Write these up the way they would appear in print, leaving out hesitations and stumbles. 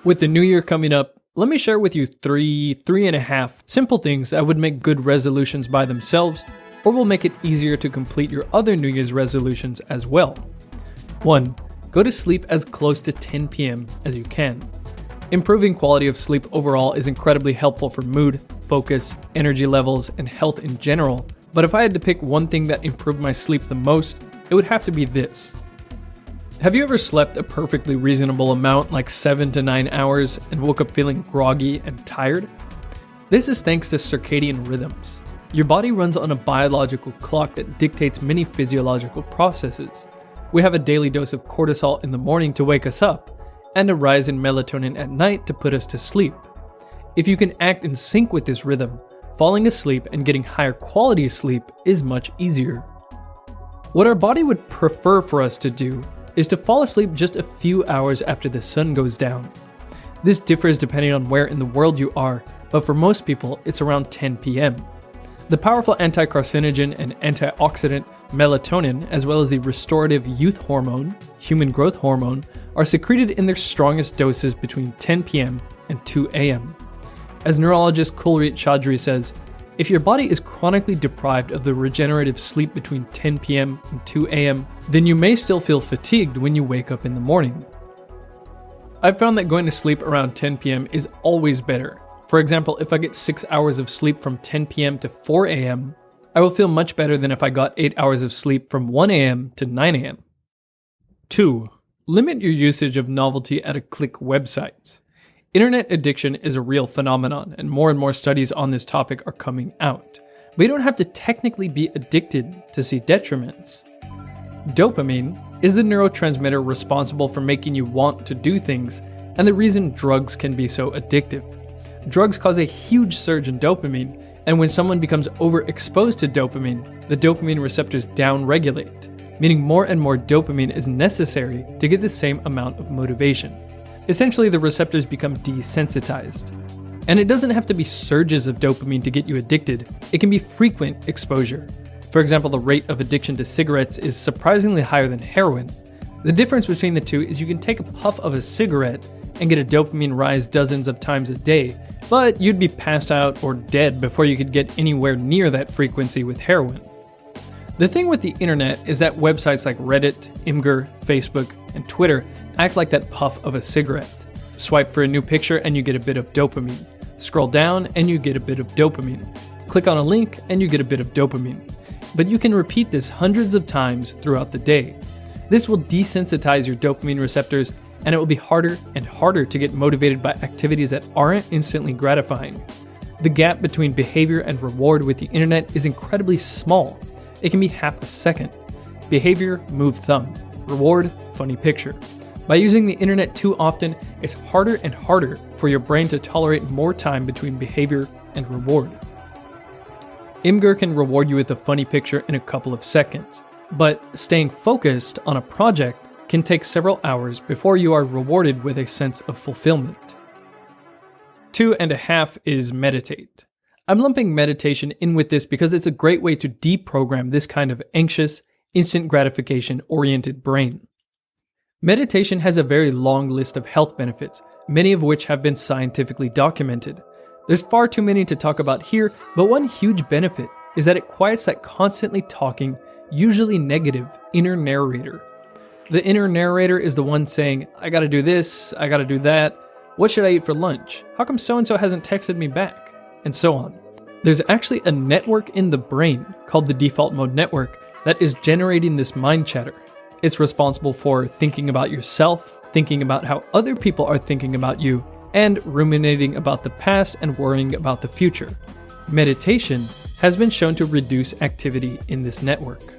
With the new year coming up, let me share with you three and a half simple things that would make good resolutions by themselves or will make it easier to complete your other New Year's resolutions as well. 1. Go to sleep as close to 10 p.m. as you can. Improving quality of sleep overall is incredibly helpful for mood, focus, energy levels, and health in general, but if I had to pick one thing that improved my sleep the most, it would have to be this. Have you ever slept a perfectly reasonable amount, like 7 to 9 hours, and woke up feeling groggy and tired? This is thanks to circadian rhythms. Your body runs on a biological clock that dictates many physiological processes. We have a daily dose of cortisol in the morning to wake us up, and a rise in melatonin at night to put us to sleep. If you can act in sync with this rhythm, falling asleep and getting higher quality sleep is much easier. What our body would prefer for us to do is to fall asleep just a few hours after the sun goes down. This differs depending on where in the world you are, but for most people, it's around 10 p.m. The powerful anti-carcinogen and antioxidant melatonin, as well as the restorative youth hormone, human growth hormone, are secreted in their strongest doses between 10 p.m. and 2 a.m. As neurologist Kulrit Chaudhry says, if your body is chronically deprived of the regenerative sleep between 10 p.m. and 2 a.m., then you may still feel fatigued when you wake up in the morning. I've found that going to sleep around 10 p.m. is always better. For example, if I get 6 hours of sleep from 10 p.m. to 4 a.m., I will feel much better than if I got 8 hours of sleep from 1 a.m. to 9 a.m. 2. Limit your usage of novelty at a click websites. Internet addiction is a real phenomenon, and more studies on this topic are coming out. But you don't have to technically be addicted to see detriments. Dopamine is the neurotransmitter responsible for making you want to do things, and the reason drugs can be so addictive. Drugs cause a huge surge in dopamine, and when someone becomes overexposed to dopamine, the dopamine receptors downregulate, meaning more and more dopamine is necessary to get the same amount of motivation. Essentially, the receptors become desensitized. And it doesn't have to be surges of dopamine to get you addicted, it can be frequent exposure. For example, the rate of addiction to cigarettes is surprisingly higher than heroin. The difference between the two is you can take a puff of a cigarette and get a dopamine rise dozens of times a day, but you'd be passed out or dead before you could get anywhere near that frequency with heroin. The thing with the internet is that websites like Reddit, Imgur, Facebook, and Twitter act like that puff of a cigarette. Swipe for a new picture and you get a bit of dopamine. Scroll down and you get a bit of dopamine. Click on a link and you get a bit of dopamine. But you can repeat this hundreds of times throughout the day. This will desensitize your dopamine receptors, and it will be harder and harder to get motivated by activities that aren't instantly gratifying. The gap between behavior and reward with the internet is incredibly small. It can be half a second. Behavior, move thumb. Reward, funny picture. By using the internet too often, it's harder and harder for your brain to tolerate more time between behavior and reward. Imgur can reward you with a funny picture in a couple of seconds, but staying focused on a project can take several hours before you are rewarded with a sense of fulfillment. 2.5 is meditate. I'm lumping meditation in with this because it's a great way to deprogram this kind of anxious, instant gratification-oriented brain. Meditation has a very long list of health benefits, many of which have been scientifically documented. There's far too many to talk about here, but one huge benefit is that it quiets that constantly talking, usually negative, inner narrator. The inner narrator is the one saying, I gotta do this, I gotta do that, what should I eat for lunch? How come so-and-so hasn't texted me back? And so on. There's actually a network in the brain called the default mode network that is generating this mind chatter. It's responsible for thinking about yourself, thinking about how other people are thinking about you, and ruminating about the past and worrying about the future. Meditation has been shown to reduce activity in this network.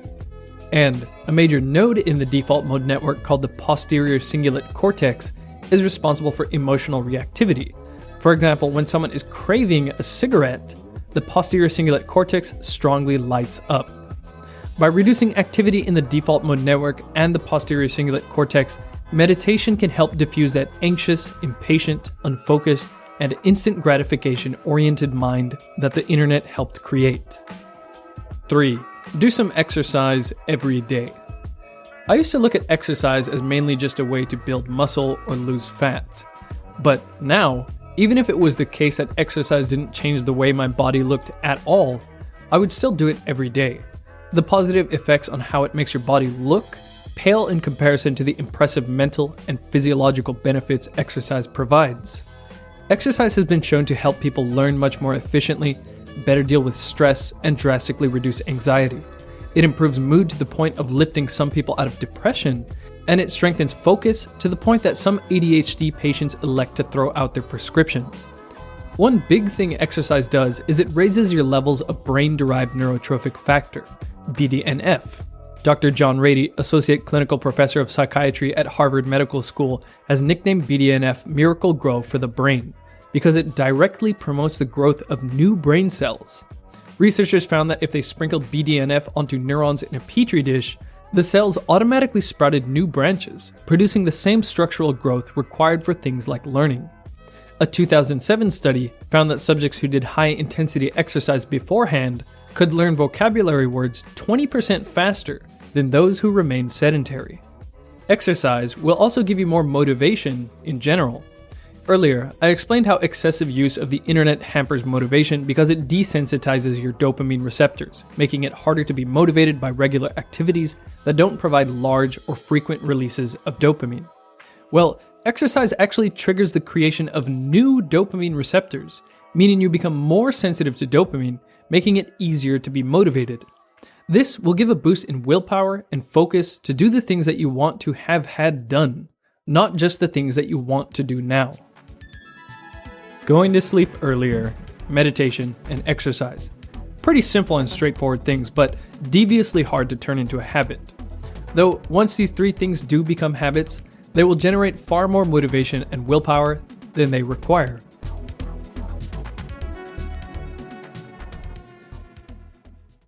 And a major node in the default mode network called the posterior cingulate cortex is responsible for emotional reactivity. For example, when someone is craving a cigarette, the posterior cingulate cortex strongly lights up. By reducing activity in the default mode network and the posterior cingulate cortex, meditation can help diffuse that anxious, impatient, unfocused, and instant gratification-oriented mind that the internet helped create. 3. Do some exercise every day. I used to look at exercise as mainly just a way to build muscle or lose fat. But now, even if it was the case that exercise didn't change the way my body looked at all, I would still do it every day. The positive effects on how it makes your body look pale in comparison to the impressive mental and physiological benefits exercise provides. Exercise has been shown to help people learn much more efficiently, better deal with stress, and drastically reduce anxiety. It improves mood to the point of lifting some people out of depression, and it strengthens focus to the point that some ADHD patients elect to throw out their prescriptions. One big thing exercise does is it raises your levels of brain-derived neurotrophic factor, BDNF. Dr. John Rady, Associate Clinical Professor of Psychiatry at Harvard Medical School, has nicknamed BDNF Miracle Grow for the brain because it directly promotes the growth of new brain cells. Researchers found that if they sprinkled BDNF onto neurons in a petri dish, the cells automatically sprouted new branches, producing the same structural growth required for things like learning. A 2007 study found that subjects who did high-intensity exercise beforehand could learn vocabulary words 20% faster than those who remained sedentary. Exercise will also give you more motivation in general. Earlier, I explained how excessive use of the internet hampers motivation because it desensitizes your dopamine receptors, making it harder to be motivated by regular activities that don't provide large or frequent releases of dopamine. Well, exercise actually triggers the creation of new dopamine receptors, meaning you become more sensitive to dopamine, making it easier to be motivated. This will give a boost in willpower and focus to do the things that you want to have had done, not just the things that you want to do now. Going to sleep earlier, meditation, and exercise. Pretty simple and straightforward things, but deviously hard to turn into a habit. Though once these three things do become habits, they will generate far more motivation and willpower than they require.